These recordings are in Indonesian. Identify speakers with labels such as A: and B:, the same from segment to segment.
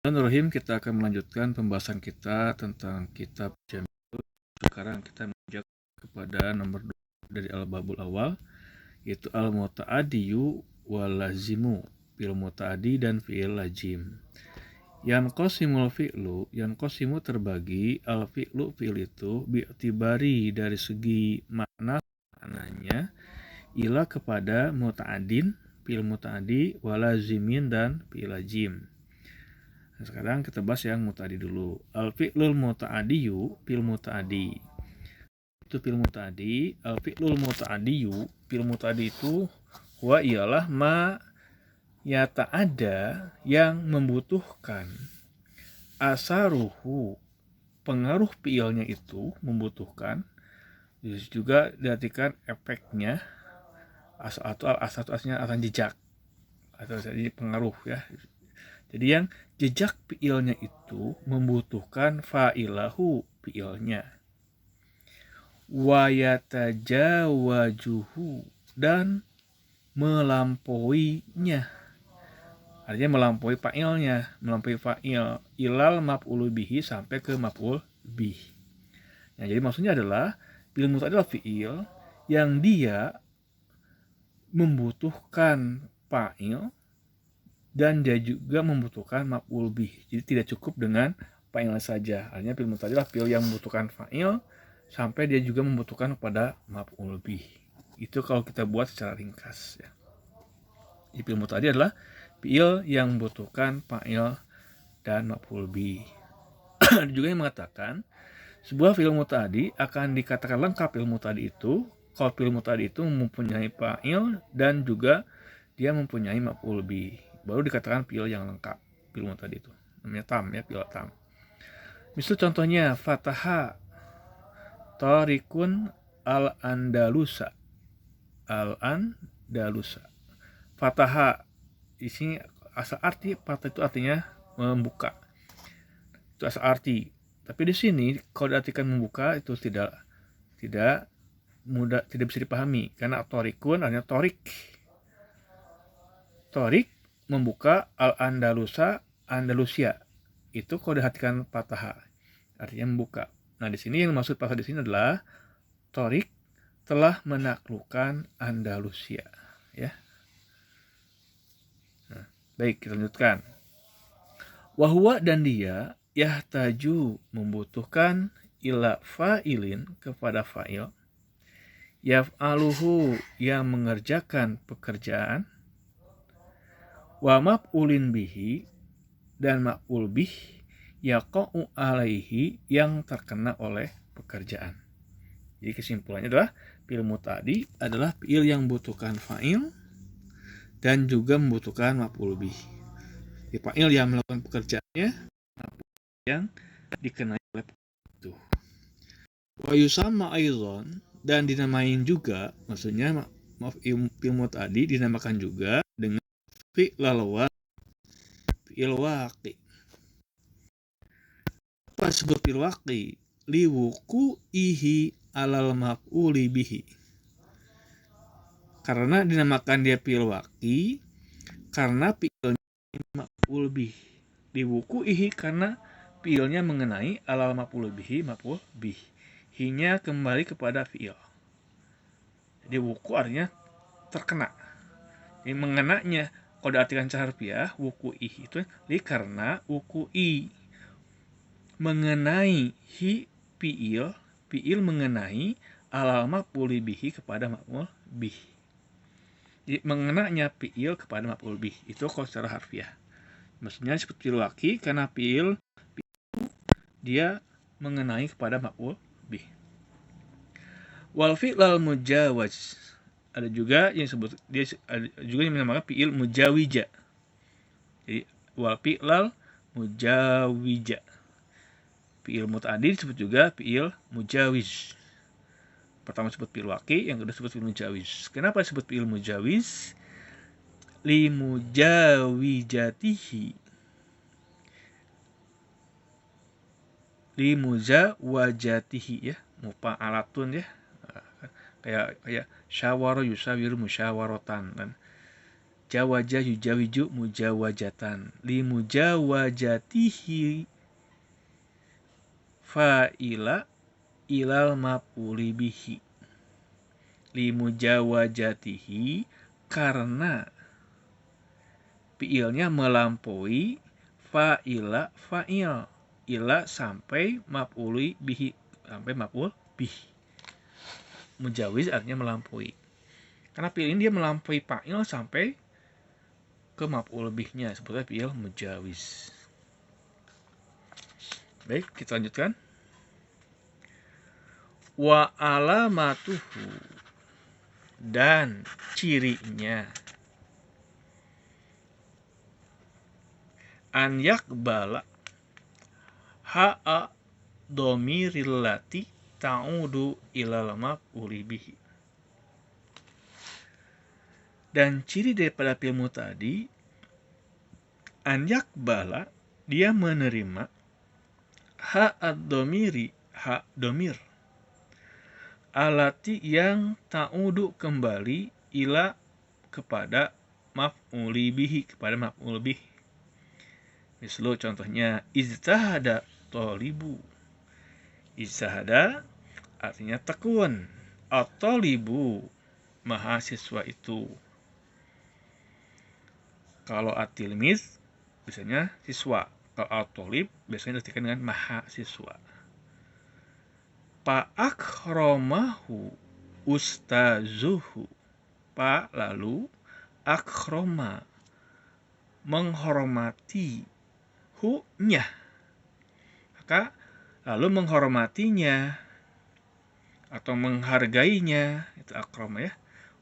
A: Bismillahirrahmanirrahim, kita akan melanjutkan pembahasan kita tentang kitab Jami'. Sekarang kita menginjak kepada nomor 2 dari Al-Babul Awal, yaitu Al-Muta'adiyu wal-Lazimu, fi'il muta'adi dan fi'il lazim. Yanqasimul fi'lu, yanqasimu terbagi, al-fi'lu fi'il itu, bi'tibari dari segi maknanya, ila kepada muta'adin, fi'il muta'adi, wal-lazimin dan fi'il lazim. Nah, sekarang kita bahas yang muta'adi dulu. Al-fi'lul muta'adiyu, fi'il muta'adi. Itu fi'il muta'adi. Al-fi'lul muta'adiyu, fi'il muta'adi itu huwa ialah ma yata'ada yang membutuhkan asaruhu, pengaruh fi'ilnya itu membutuhkan, juga diartikan efeknya, asasnya akan jejak atau jadi pengaruh ya. Jadi yang jejak fi'ilnya itu membutuhkan fa'ilahu fi'ilnya. Wa yatajawajuhu dan melampauinya. Artinya melampaui fa'ilnya, melampaui fa'il ilal maf'ul bihi sampai ke maf'ul bih. Nah, jadi maksudnya adalah fi'il muta'addi adalah fi'il yang dia membutuhkan fa'il dan dia juga membutuhkan maf'ul bih. Jadi tidak cukup dengan fa'il saja. Artinya fi'il muta'addi adalah fi'il yang membutuhkan fa'il sampai dia juga membutuhkan kepada maf'ul bih. Itu kalau kita buat secara ringkas ya. Jadi fi'il muta'addi adalah fi'il yang membutuhkan fa'il dan maf'ul bih. Ada juga yang mengatakan sebuah fi'il muta'addi akan dikatakan lengkap fi'il muta'addi itu kalau fi'il muta'addi itu mempunyai fa'il dan juga dia mempunyai maf'ul bih. Baru dikatakan fi'il yang lengkap. Fi'il muta'addi itu namanya tam ya, fi'il tam. Misal contohnya fataha tarikun al-andalusa. Al-andalusa. Fataha di sini asal arti fatah itu artinya membuka. Itu asal arti. Tapi di sini kalau diartikan membuka itu tidak mudah, tidak bisa dipahami karena tarikun artinya torik membuka, al-Andalusa Andalusia itu kalau diartikan patah artinya membuka. Nah di sini yang maksud patah di sini adalah Torik telah menaklukkan Andalusia ya. Nah, baik kita lanjutkan. Wahwa dan dia yahtaju membutuhkan ila fa'ilin kepada fa'il yaf'aluhu yang mengerjakan pekerjaan wa maf'ulin bihi dan maf'ul bih yaqa'u alaihi yang terkena oleh pekerjaan. Jadi kesimpulannya adalah fi'il muta'addi adalah fi'il yang membutuhkan fa'il dan juga membutuhkan maf'ul bih. Jadi fa'il yang melakukan pekerjaannya, maf'ul yang dikenai oleh itu. Wa yusamma aidzan dan dinamain juga, maksudnya fi'il muta'addi dinamakan juga dengan fi'il waqi. Apa sebut fi'il waqi? Liwuqu'ihi alal maf'uli bihi. Karena dinamakan dia fi'il waqi karena fi'ilnya maf'ul bih. Liwuqu'ihi karena fi'ilnya mengenai alal maf'ul bihi, maf'ul bih. Hinya kembali kepada fi'il. Jadi wuku artinya terkena. Ini mengenanya. Kalau diartikan secara harfiah, wuku'i itu karena wuku'i mengenai hi fi'il mengenai alal maf'ul bihi kepada maf'ul bih. Jadi mengenanya fi'il kepada maf'ul bih itu kalau secara harfiah. Maksudnya seperti fi'il waqi karena fi'il dia mengenai kepada maf'ul bih. Wal fi'lal mujawaz. Ada juga yang disebut dia ada juga yang dinamakan fi'il mujawija. Jadi wal fi'lal mujawija. Fi'il muta'addi disebut juga fi'il mujawiz. Pertama disebut fi'il waqi, yang kedua disebut fi'il mujawiz. Kenapa disebut fi'il mujawiz? Li mujawijatihi. Li muzawajatihi ya, mufa'alatun ya. Kayak syawara yusawiru musyawaratan kan. jawaja yujawiju mujawajatan, li mujawajatihi fa'ila ilal maf'uli bihi. Li mujawajatihi karena fiilnya melampaui fa'ila fa'il, ila sampai maf'uli bihi, sampai maf'ul bihi. Mujawiz artinya melampaui. Karena fiil ini dia melampaui fa'il sampai ke maf'ul bihnya, sebutnya fiil mujawiz. Baik, kita lanjutkan. Wa alamatuhu, dan cirinya, an yakbala ha'a domirillati ta'udu ilal maf'uli bihi. Dan ciri daripada fi'il muta'addi, an yakbala, dia menerima ha'a domiri, ha' domir, alati yang ta'udu kembali ila kepada maf'uli bihi, kepada maf'ul bih. Misal contohnya ijtahada tolibu. Ijtahada artinya tekun, at-tolibu mahasiswa itu. Kalau at-tilmiz biasanya siswa, kalau at-tolib biasanya diartikan dengan mahasiswa. Pa akramahu ustazuhu. Pa lalu akroma menghormati, hu-nya, maka lalu menghormatinya atau menghargainya, itu akroma ya.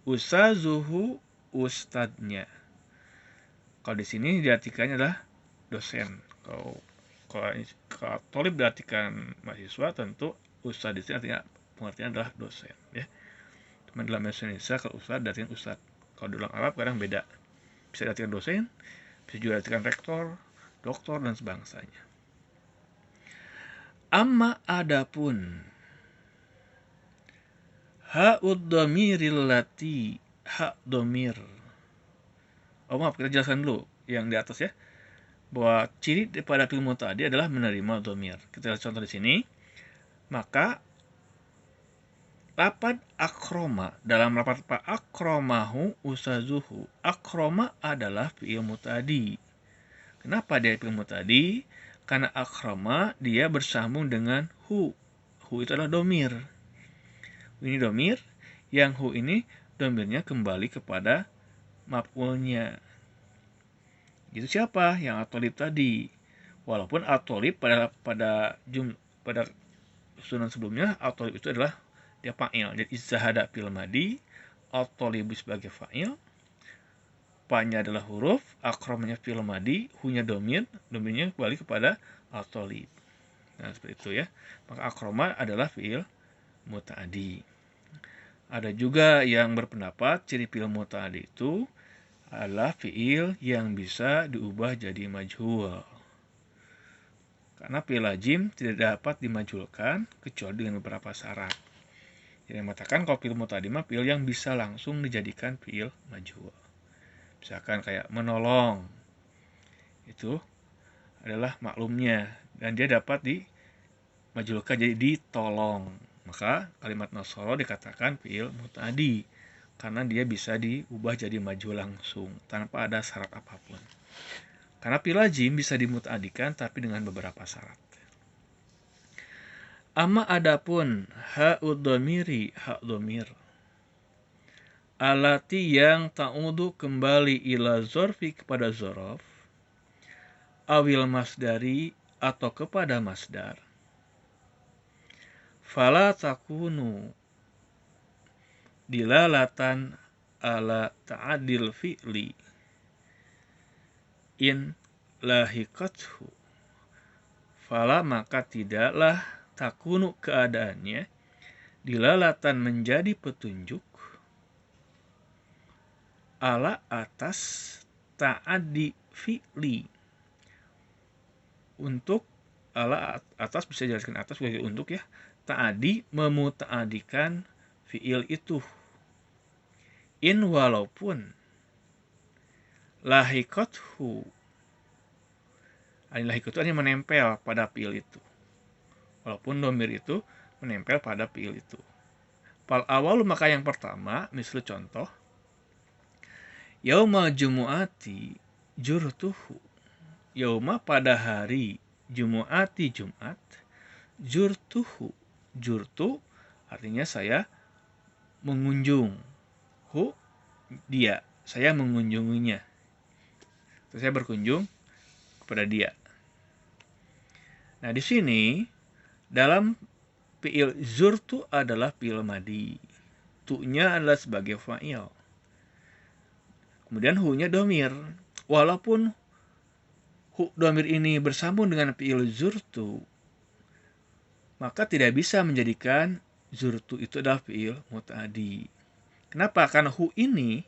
A: Ustazuhu ustadznya. Kalau di sini diartikannya adalah dosen. Kalau tolib diartikan mahasiswa, tentu ustadz di sini artinya pengertian adalah dosen ya. Cuma dalam bahasa Indonesia kalau ustadz diartikan ustadz. Kalau di dalam Arab kadang beda. Bisa diartikan dosen, bisa juga diartikan rektor, doktor dan sebangsanya. Amma adapun ha'ud dhamiril lati, hak domir. Oh maaf, kita jelaskan dulu yang di atas ya. Bahwa ciri daripada fi'il muta'addi adalah menerima dhamir. Kita lihat contoh di sini. Maka lafaz akroma, dalam lafaz akromahu usazuhu, akroma adalah fi'il muta'addi. Kenapa dia fi'il muta'addi? Karena akroma dia bersambung dengan hu. Hu itu adalah domir. Ini domir, yang hu ini domirnya kembali kepada maf'ulnya. Itu siapa? Yang at-tolib tadi. Walaupun at-tolib pada susunan sebelumnya, at-tolib itu adalah dia fa'il. Jadi izahada fil madi, at-tolibu sebagai fa'il, pa-nya adalah huruf, akramanya fil madi, hu-nya domir, domirnya kembali kepada at-tolib. Nah, seperti itu ya. Maka akrama adalah fi'il muta'addi. Ada juga yang berpendapat ciri fi'il muta'addi itu adalah fi'il yang bisa diubah jadi majhul. Karena fi'il lazim tidak dapat dimajhulkan kecuali dengan beberapa syarat. Yang mengatakan kalau fi'il muta'addi mah fi'il yang bisa langsung dijadikan fi'il majhul. Misalkan kayak menolong, itu adalah maklumnya dan dia dapat dimajhulkan jadi ditolong. Maka kalimat nasoro dikatakan fi'il muta'addi karena dia bisa diubah jadi majhul langsung tanpa ada syarat apapun. Karena fi'il lazim bisa dimuta'addikan tapi dengan beberapa syarat. Amma adapun ha'ud dhamiri, hak dhamir, alati yang ta'udu kembali ila zorfi kepada zorof, awil masdari atau kepada masdar, fala takunu dilalatan ala ta'adil fi'li in lahiqathu, fala maka tidaklah takunu keadaannya dilalatan menjadi petunjuk ala atas ta'addi fi'li, untuk ala atas bisa jelaskan atas sebagai untuk ya, ta'addi memuta'adikan fi'il itu, in walaupun lahikothu. Lahikothu artinya menempel pada fiil itu. Walaupun domir itu menempel pada fiil itu. Fal awalu maka yang pertama, misal contoh, yaumal jumu'ati jurtuhu. Yauma pada hari jumu'ati Jumat, jurtuhu. Jurtu artinya saya mengunjung. Hu dia, saya mengunjunginya. Saya berkunjung kepada dia. Nah, di sini dalam fi'il zurtu adalah fi'il madi. Tu-nya adalah sebagai fa'il. Kemudian hu-nya domir. Walaupun hu domir ini bersambung dengan fi'il zurtu, maka tidak bisa menjadikan zurtu itu adalah fi'il muta'addi. Kenapa? Karena hu ini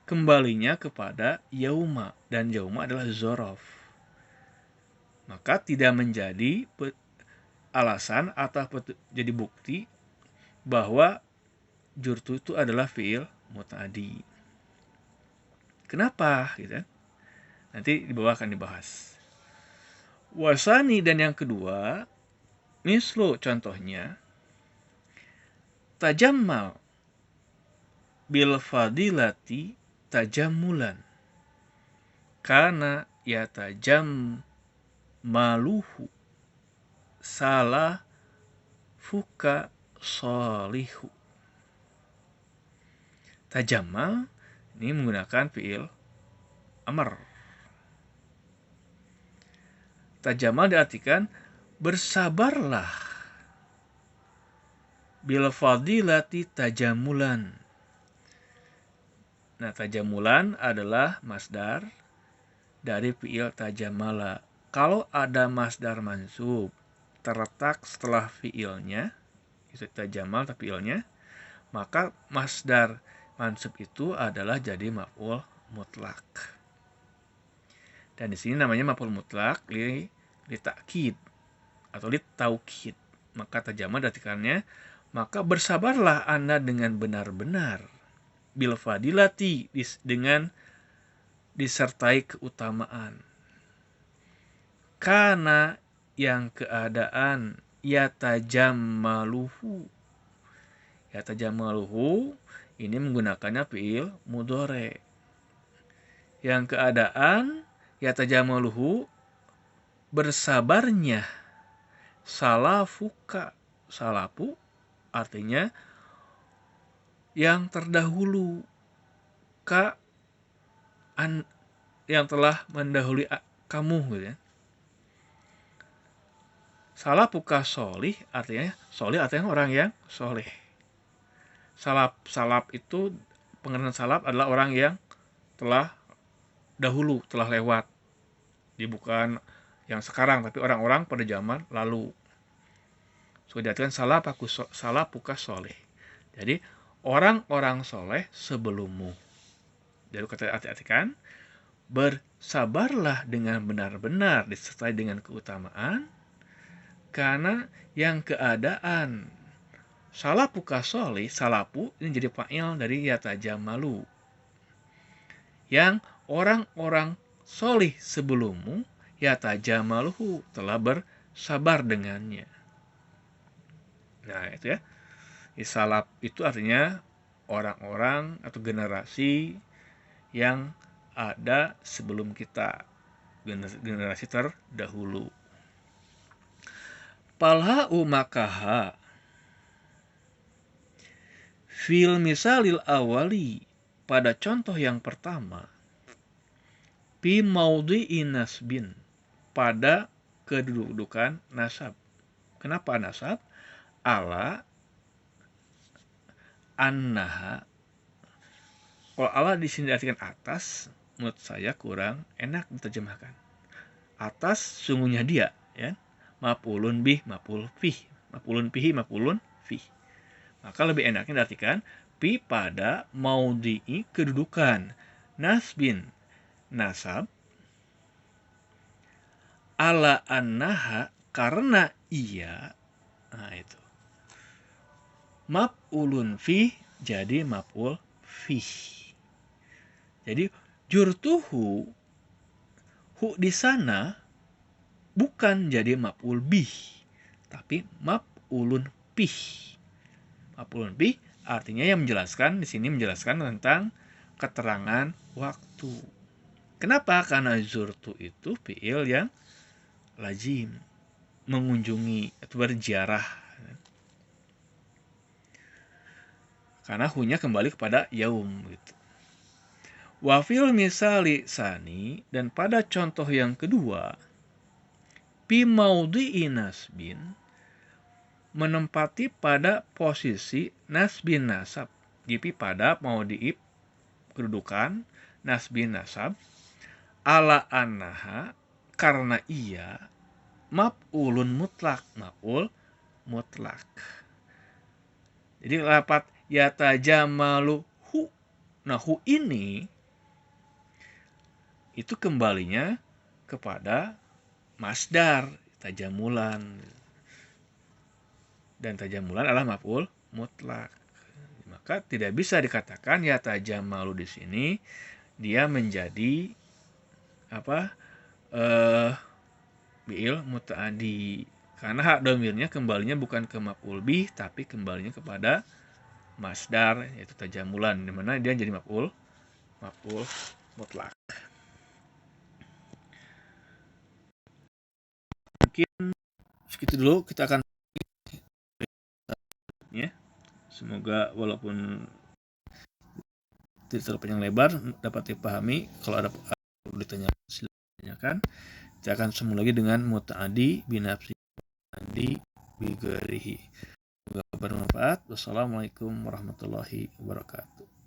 A: kembalinya kepada yauma, dan yauma adalah zorof. Maka tidak menjadi alasan atau jadi bukti bahwa jurtu itu adalah fi'il muta'addi. Kenapa? Gitu. Nanti di bawah akan dibahas. Wasani dan yang kedua, mislu contohnya, tajammal bil fadilati tajammulan. Karena ya tajammaluhu salah fuka solihu. Tajammal ini menggunakan fi'il amr. Tajammal diartikan bersabarlah. Bil fadilati tajamulan. Nah, tajamulan adalah masdar dari fi'il tajamala. Kalau ada masdar mansub terletak setelah fi'ilnya, itu tajamal tapi fi'ilnya, maka masdar mansub itu adalah jadi maf'ul mutlak. Dan di sini namanya maf'ul mutlak li ta'kid atau li taukid. Maka tajamal artikannya, maka bersabarlah Anda dengan benar-benar. Bil fadilati, dengan disertai keutamaan. Karena yang keadaan yatajammaluhu. Yatajammaluhu ini menggunakannya fi'il mudhari. Yang keadaan yatajammaluhu bersabarnya salafuka. Salafu artinya yang terdahulu, yang telah mendahului kamu gitu ya. Salafuka solih artinya orang yang soleh. Salaf itu, pengertian salaf adalah orang yang telah dahulu, telah lewat. Dia bukan yang sekarang, tapi orang-orang pada zaman lalu. Sudah diartikan salafuka soleh. Jadi orang-orang soleh sebelummu. Jadi kata artikan, bersabarlah dengan benar-benar disertai dengan keutamaan, karena yang keadaan salafuka soleh, salafu ini jadi fa'il dari yatajammalu. Yang orang-orang soleh sebelummu yatajammaluhu telah bersabar dengannya. Nah, itu ya. Salaf itu artinya orang-orang atau generasi yang ada sebelum kita, generasi terdahulu. Palha'u makaha fil misalil awali, pada contoh yang pertama, fi maudhi'i nasbin, pada kedudukan nasab. Kenapa nasab? Ala annaha. Kalau ala di sini diartikan atas, menurut saya kurang enak diterjemahkan. Atas sungguhnya dia, ya. Maf'ulun bih, maf'ul fih, maf'ulun bihi, maf'ulun fih. Maka lebih enaknya diartikan fi pada maudhi'i kedudukan nasbin nasab, ala annaha karena ia. Nah, itu maf'ulun fih jadi maf'ul fih. Jadi Jurtuhu, hu di sana bukan jadi maf'ul bih, tapi maf'ulun bih. Maf'ulun bih artinya yang menjelaskan, di sini menjelaskan tentang keterangan waktu. Kenapa? Karena zurtu itu fi'il yang lazim, mengunjungi atau berziarah. Karena hunya kembali kepada yaum gitu. Wafil misali sani, dan pada contoh yang kedua, bi maudhi'i nasbin, menempati pada posisi nasbin nasab. Jadi pada maudhi'i kedudukan nasbin nasab, ala annaha, karena ia maf'ulun mutlak, maf'ul mutlak. Jadi lapat yatajamalu hu. Nah, hu ini itu kembalinya kepada masdar tajamulan. Dan tajamulan adalah maf'ul mutlak. Maka tidak bisa dikatakan yatajamalu di sini dia menjadi apa? Fi'il muta'addi. Karena hak domirnya kembalinya bukan ke maf'ul bih, tapi kembalinya kepada masdar, yaitu tajamulan, di mana dia jadi maf'ul mutlak. Mungkin segitu dulu, kita akan ya. Semoga walaupun tidak terlalu panjang lebar dapat dipahami. Kalau ada perlu ditanyakan, silakan tanyakan. Kita akan sambung lagi dengan muta'addi binafsi adi bigarihi. Semoga bermanfaat. Wassalamualaikum warahmatullahi wabarakatuh.